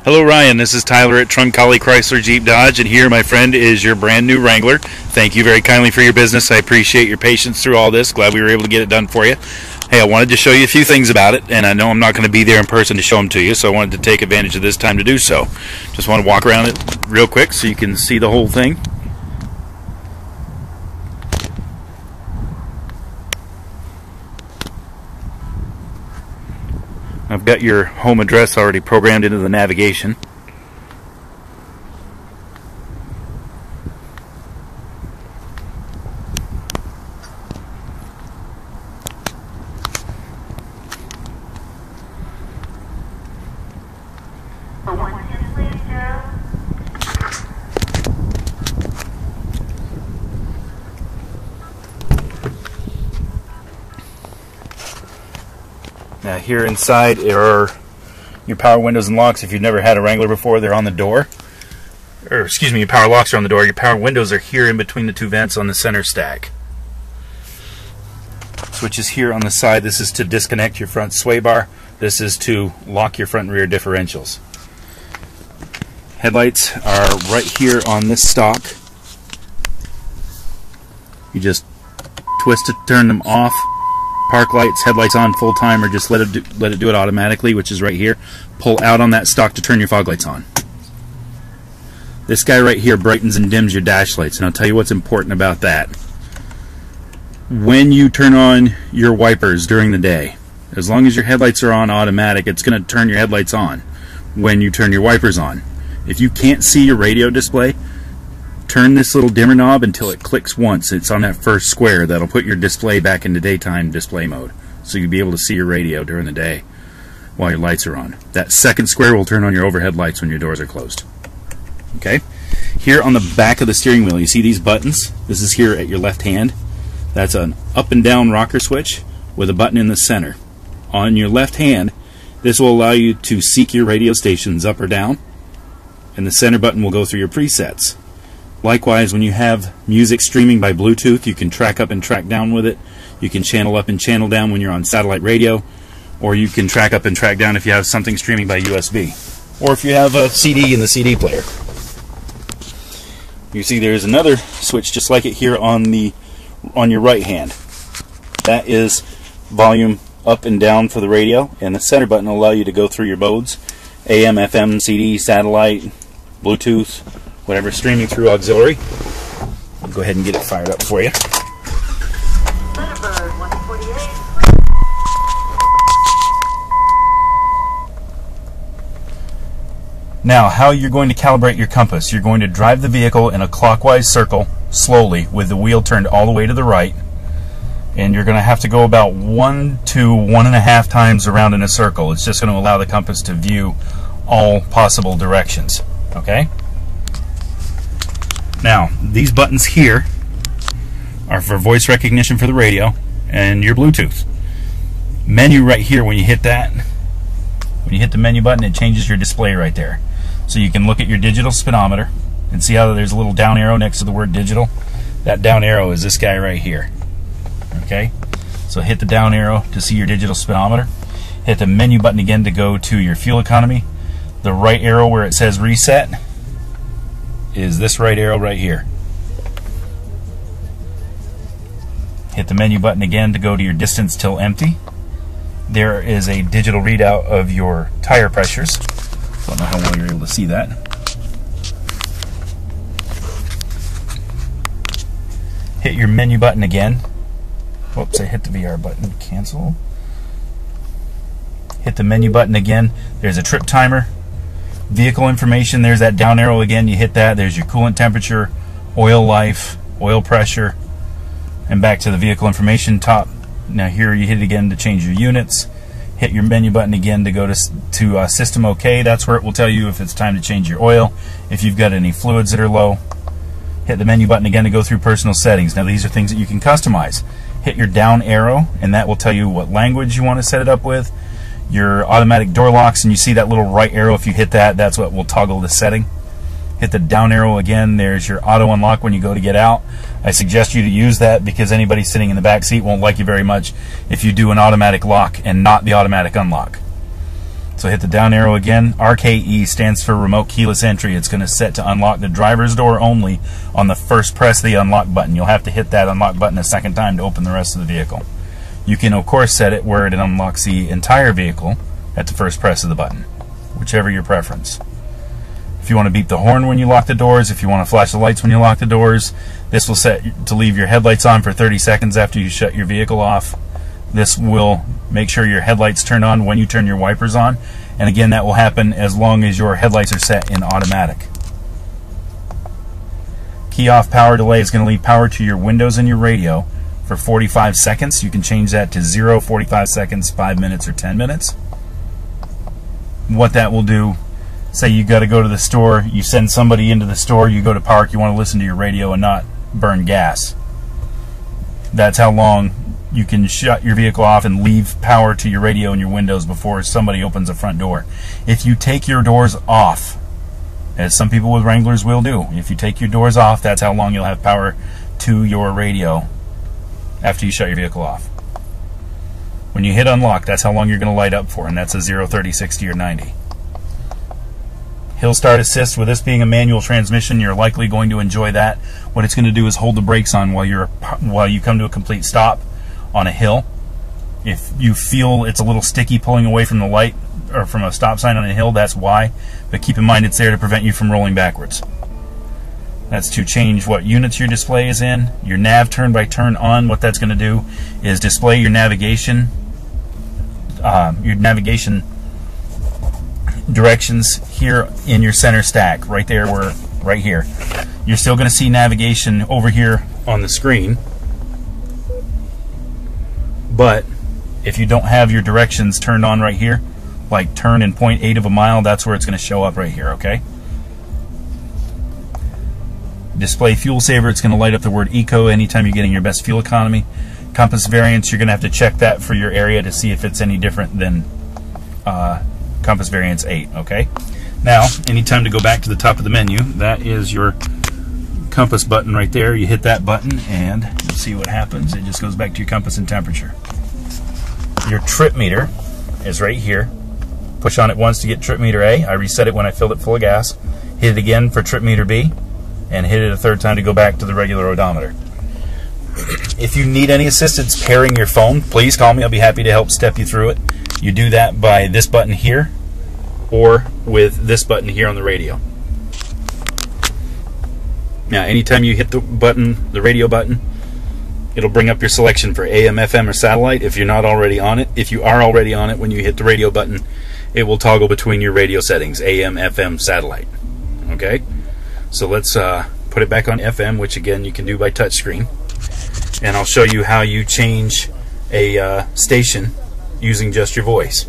Hello Ryan, this is Tyler at Troncalli Chrysler Jeep Dodge, and here my friend is your brand new Wrangler. Thank you very kindly for your business. I appreciate your patience through all this. Glad we were able to get it done for you. Hey, I wanted to show you a few things about it, and I know I'm not going to be there in person to show them to you, so I wanted to take advantage of this time to do so. Just want to walk around it real quick so you can see the whole thing. I've got your home address already programmed into the navigation. Now here inside are your power windows and locks. If you've never had a Wrangler before, they're on the door. Or excuse me, your power locks are on the door. Your power windows are here in between the two vents on the center stack. Switch is here on the side. This is to disconnect your front sway bar. This is to lock your front and rear differentials. Headlights are right here on this stock. You just twist to turn them off. Park lights, headlights on full time, or just let it do it automatically, which is right here. Pull out on that stock to turn your fog lights on. This guy right here brightens and dims your dash lights, and I'll tell you what's important about that. When you turn on your wipers during the day, as long as your headlights are on automatic, it's going to turn your headlights on when you turn your wipers on. If you can't see your radio display, turn this little dimmer knob until it clicks once. It's on that first square. That'll put your display back into daytime display mode, so you'll be able to see your radio during the day while your lights are on. That second square will turn on your overhead lights when your doors are closed. Okay? Here on the back of the steering wheel, you see these buttons? This is here at your left hand. That's an up and down rocker switch with a button in the center. On your left hand, this will allow you to seek your radio stations up or down, and the center button will go through your presets. Likewise, when you have music streaming by Bluetooth, you can track up and track down with it. You can channel up and channel down when you're on satellite radio, or you can track up and track down if you have something streaming by USB, or if you have a CD in the CD player. You see there's another switch just like it here on your right hand. That is volume up and down for the radio, and the center button will allow you to go through your modes: AM, FM, CD, satellite, Bluetooth, whatever streaming through auxiliary. I'll go ahead and get it fired up for you. Now, how you're going to calibrate your compass. You're going to drive the vehicle in a clockwise circle slowly with the wheel turned all the way to the right, and you're going to have to go about 1 to 1.5 times around in a circle. It's just going to allow the compass to view all possible directions. Okay? Now, these buttons here are for voice recognition for the radio and your Bluetooth. Menu right here, when you hit that, when you hit the menu button, it changes your display right there. So you can look at your digital speedometer and see how there's a little down arrow next to the word digital. That down arrow is this guy right here. Okay? So hit the down arrow to see your digital speedometer. Hit the menu button again to go to your fuel economy. The right arrow where it says reset is this right arrow right here. Hit the menu button again to go to your distance till empty. There is a digital readout of your tire pressures. Don't know how well you're able to see that. Hit your menu button again. Whoops, I hit the VR button. Cancel. Hit the menu button again. There's a trip timer. Vehicle information, there's that down arrow again, you hit that, there's your coolant temperature, oil life, oil pressure, and back to the vehicle information top. Now here you hit it again to change your units. Hit your menu button again to go to System OK. That's where it will tell you if it's time to change your oil, if you've got any fluids that are low. Hit the menu button again to go through personal settings. Now these are things that you can customize. Hit your down arrow, and that will tell you what language you want to set it up with. Your automatic door locks, and you see that little right arrow. If you hit that, that's what will toggle the setting. Hit the down arrow again. There's your auto unlock when you go to get out. I suggest you to use that because anybody sitting in the back seat won't like you very much if you do an automatic lock and not the automatic unlock. So hit the down arrow again. RKE stands for remote keyless entry. It's going to set to unlock the driver's door only on the first press of the unlock button. You'll have to hit that unlock button a second time to open the rest of the vehicle. You can of course set it where it unlocks the entire vehicle at the first press of the button, whichever your preference. If you want to beep the horn when you lock the doors, if you want to flash the lights when you lock the doors, this will set to leave your headlights on for 30 seconds after you shut your vehicle off. This will make sure your headlights turn on when you turn your wipers on, and again that will happen as long as your headlights are set in automatic. Key off power delay is going to leave power to your windows and your radio for 45 seconds. You can change that to 0, 45 seconds, 5 minutes, or 10 minutes. What that will do, say you got to go to the store, you send somebody into the store, you go to park, you want to listen to your radio and not burn gas. That's how long you can shut your vehicle off and leave power to your radio and your windows before somebody opens the front door. If you take your doors off, as some people with Wranglers will do, if you take your doors off, that's how long you'll have power to your radio after you shut your vehicle off. When you hit unlock, that's how long you're going to light up for, and that's a 0, 30, 60, or 90. Hill Start Assist, with this being a manual transmission, you're likely going to enjoy that. What it's going to do is hold the brakes on while you come to a complete stop on a hill. If you feel it's a little sticky pulling away from the light or from a stop sign on a hill, that's why. But keep in mind it's there to prevent you from rolling backwards. That's to change what units your display is in. Your nav turn by turn on, what that's going to do is display your navigation directions here in your center stack, right there, right here. You're still going to see navigation over here on the screen, but if you don't have your directions turned on right here, like turn in 0.8 of a mile, that's where it's going to show up right here, okay? Display fuel saver, it's going to light up the word eco anytime you're getting your best fuel economy. Compass variance, you're going to have to check that for your area to see if it's any different than compass variance 8, okay? Now, anytime to go back to the top of the menu, that is your compass button right there. You hit that button and you'll see what happens. It just goes back to your compass and temperature. Your trip meter is right here. Push on it once to get trip meter A. I reset it when I filled it full of gas. Hit it again for trip meter B, and hit it a third time to go back to the regular odometer. If you need any assistance pairing your phone, please call me. I'll be happy to help step you through it. You do that by this button here or with this button here on the radio. Now, anytime you hit the button, the radio button, it'll bring up your selection for AM, FM, or satellite if you're not already on it. If you are already on it, when you hit the radio button, it will toggle between your radio settings, AM, FM, satellite. Okay? So let's put it back on FM, which again you can do by touchscreen. And I'll show you how you change a station using just your voice.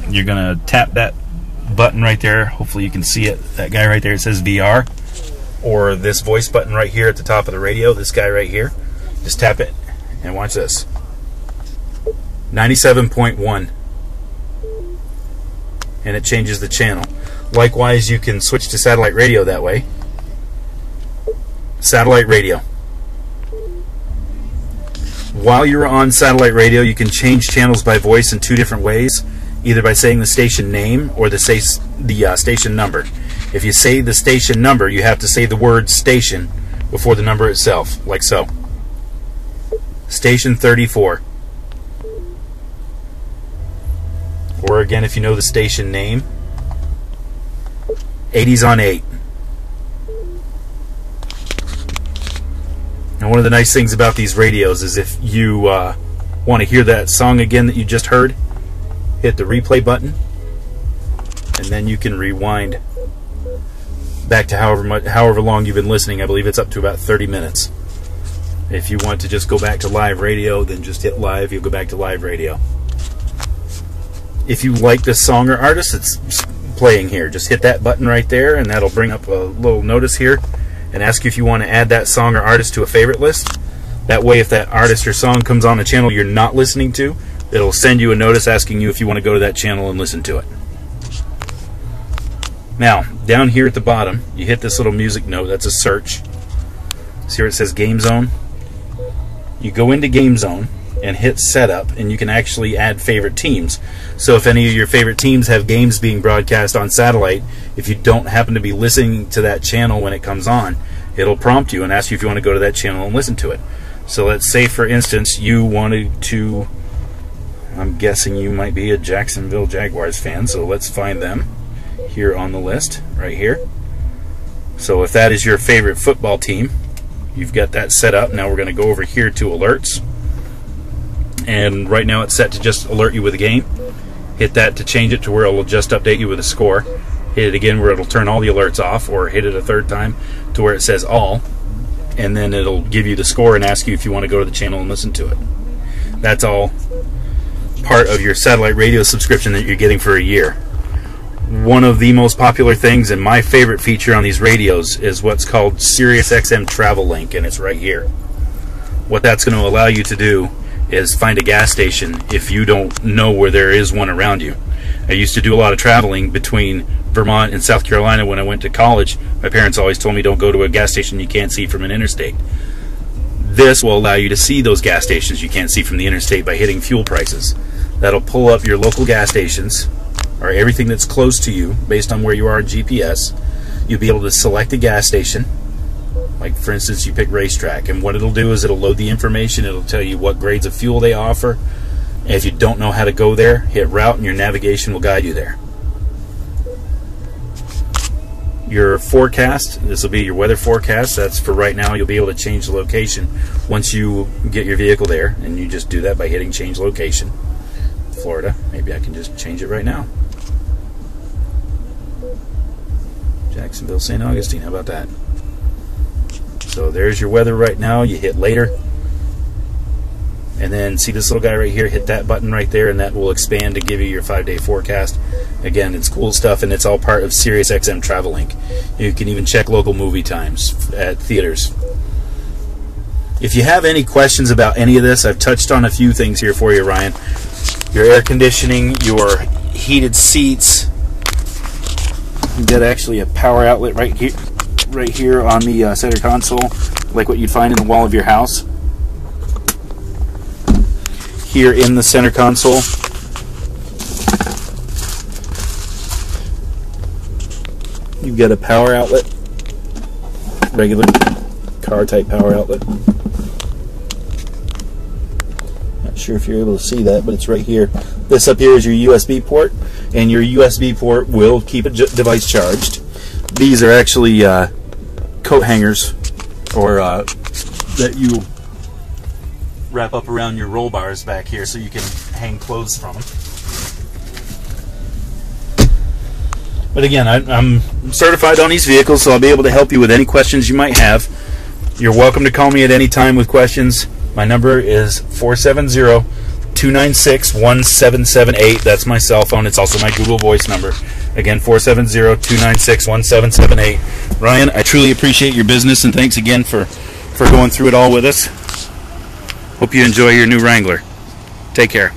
You're going to tap that button right there. Hopefully you can see it. That guy right there, it says VR. Or this voice button right here at the top of the radio, this guy right here. Just tap it and watch this. 97.1. And it changes the channel. Likewise, you can switch to satellite radio that way. Satellite radio. While you're on satellite radio, you can change channels by voice in two different ways, either by saying the station name or the station number. If you say the station number, you have to say the word station before the number itself, like so. Station 34. Or again, if you know the station name, 80s on 8. And one of the nice things about these radios is if you want to hear that song again that you just heard, hit the replay button, and then you can rewind back to however long you've been listening. I believe it's up to about 30 minutes. If you want to just go back to live radio, then just hit live, you'll go back to live radio. If you like this song or artist that's playing here, just hit that button right there, and that'll bring up a little notice here and ask you if you want to add that song or artist to a favorite list. That way, if that artist or song comes on a channel you're not listening to, it'll send you a notice asking you if you want to go to that channel and listen to it. Now, down here at the bottom, you hit this little music note. That's a search. See where it says Game Zone? You go into Game Zone, and hit setup, and you can actually add favorite teams. So if any of your favorite teams have games being broadcast on satellite, if you don't happen to be listening to that channel when it comes on, it'll prompt you and ask you if you want to go to that channel and listen to it. So let's say, for instance, you wanted to, I'm guessing you might be a Jacksonville Jaguars fan, so let's find them here on the list, right here. So if that is your favorite football team, you've got that set up. Now we're going to go over here to alerts. And right now it's set to just alert you with a game. Hit that to change it to where it will just update you with a score. Hit it again where it'll turn all the alerts off, or hit it a third time to where it says all. And then it'll give you the score and ask you if you want to go to the channel and listen to it. That's all part of your satellite radio subscription that you're getting for a year. One of the most popular things and my favorite feature on these radios is what's called Sirius XM Travel Link, and it's right here. What that's going to allow you to do is find a gas station if you don't know where there is one around you. I used to do a lot of traveling between Vermont and South Carolina when I went to college. My parents always told me don't go to a gas station you can't see from an interstate. This will allow you to see those gas stations you can't see from the interstate by hitting fuel prices. That'll pull up your local gas stations, or everything that's close to you based on where you are in GPS. You'll be able to select a gas station. Like, for instance, you pick Racetrack, and what it'll do is it'll load the information. It'll tell you what grades of fuel they offer. And if you don't know how to go there, hit route and your navigation will guide you there. Your forecast, this will be your weather forecast. That's for right now. You'll be able to change the location once you get your vehicle there, and you just do that by hitting change location. Florida, maybe I can just change it right now. Jacksonville, St. Augustine, how about that? So there's your weather right now. You hit later, and then see this little guy right here, hit that button right there, and that will expand to give you your 5-day forecast. Again, it's cool stuff, and it's all part of Sirius XM Travel Link. You can even check local movie times at theaters. If you have any questions about any of this, I've touched on a few things here for you, Ryan. Your air conditioning, your heated seats. You've got actually a power outlet right here on the center console, like what you'd find in the wall of your house. Here in the center console, you've got a power outlet, regular car type power outlet. Not sure if you're able to see that, but it's right here. This up here is your USB port, and your USB port will keep a device charged. These are actually coat hangers, or that you wrap up around your roll bars back here so you can hang clothes from them. But again, I'm certified on these vehicles, so I'll be able to help you with any questions you might have. You're welcome to call me at any time with questions. My number is 470-296-1778. That's my cell phone. It's also my Google Voice number. Again, 470-296-1778. Ryan, I truly appreciate your business, and thanks again for going through it all with us. Hope you enjoy your new Wrangler. Take care.